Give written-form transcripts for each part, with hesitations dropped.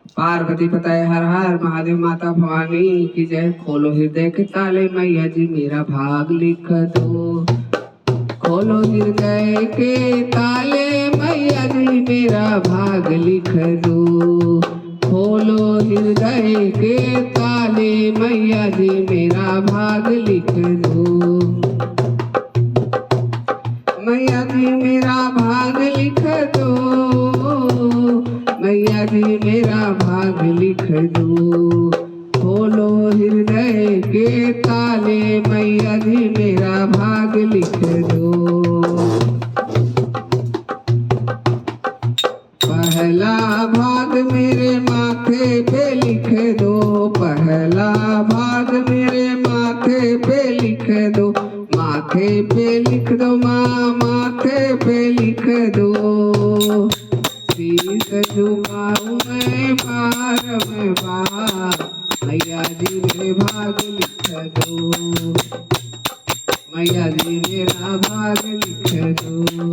पार्वती पतय हर हर महादेव। माता भवानी की जय। खोलो हृदय के ताले मैया जी मेरा भाग लिख दो। खोलो हृदय के ताले मैया जी मेरा भाग लिख दो। खोलो हृदय के ताले मैया जी मेरा भाग लिख दो। मैया जी मेरा भाग लिख दो। मैया जी मेरा भाग लिख दो। खोलो हृदय के ताले मैया जी मेरा भाग लिख दो। पहला भाग मेरे माथे पे लिख दो। पहला भाग मेरे माथे पे लिख दो। माथे पे लिख दो माँ माथे पे लिख दो। शीश झुकाऊं मैं बार में बार मैया जी मेरे भाग लिख दो। मैया जी मेरा भाग लिख दो।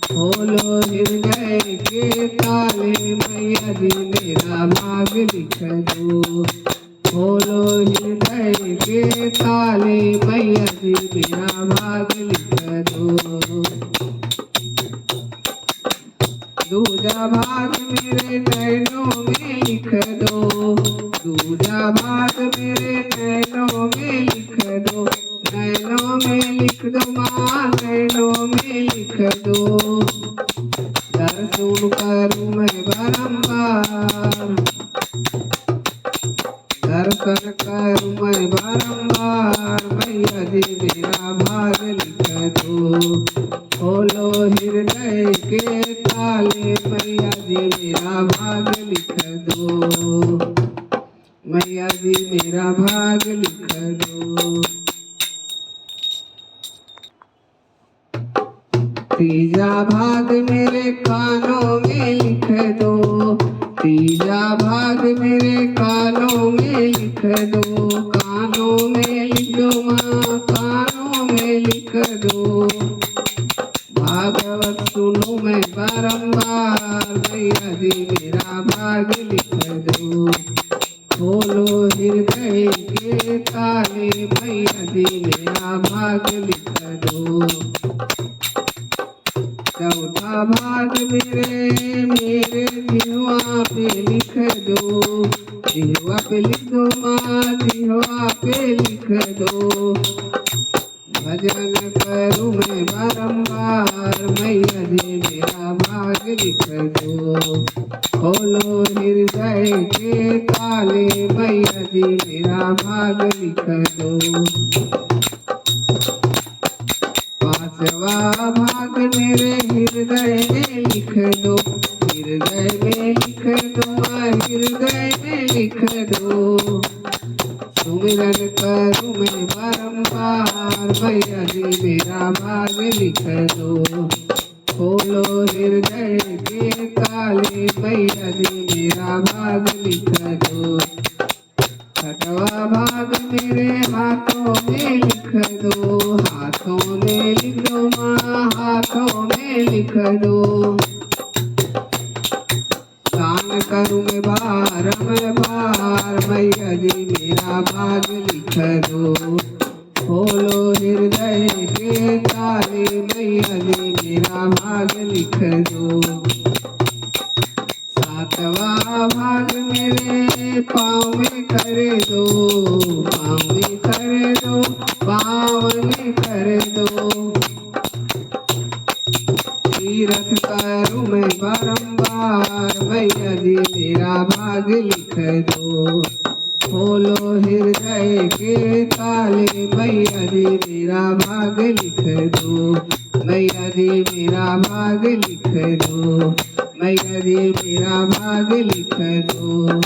खोलो हृदय के ताले मैया जी मेरा भाग लिख दो। खोलो हृदय के ताले मैया जी मेरा भाग लिख दो। दूजा भाग मेरे नैनों में लिख दो। दूजा भाग मेरे नैनों में लिख दो। नैनों में लिख दो माँ नैनों में लिख दो। दर्शन करूं मैं बारंबार। दर्शन करूं मैं बारंबार मैया जी मेरा भाग लिख दो। खोलो हृदय के ताले मैया जी मेरा भाग लिख दो। मैया जी मेरा भाग लिख दो। तीजा भाग मेरे कानों में लिख दो। तीजा भाग मेरे कानों में लिख दो। कानों में लिख दो माँ कानों में लिख दो। भागवत सुनो मैं बारंबार मैया जी मेरा भाग लिख दो। खोलो हृदय के ताले मैया जी मेरा भाग लिख दो। चौथा भाग मेरे जिह्वा पे लिख दो। जिह्वा पे लिख दो माँ जिह्वा पे लिख दो। भजन करूं मैं बारंबार मैया जी मेरा भाग लिख दो। खोलो हृदय के ताले मैया जी मेरा भाग लिख दो। पांचवा भाग मेरे हृदय में लिख दो। हृदय में लिख दो हृदय में लिख दो। सुमिरन करूं मैं बारंबार मैया जी मेरा भाग लिख दो। खोलो हृदय के ताले मैया जी मेरा भाग लिख दो। छठवा भाग मेरे हाथों में लिख दो। हाथों में लिख दो माँ हाथों में लिख दो। दान करूं मैं बार मैया जी मेरा भाग लिख दो। खोलो हृदय के ताले मैया जी मेरा भाग लिख दो। सातवां भाग मेरे पाँव में कर दो। पाँव में कर दो पाँव में कर दो। तीरथ करूं मैं बारंबार मैया जी मेरा भाग लिख दो। खोलो हृदय के ताले मैया जी मेरा भाग लिख दो। मैया जी मेरा भाग लिख दो। मैया जी मेरा भाग लिख दो।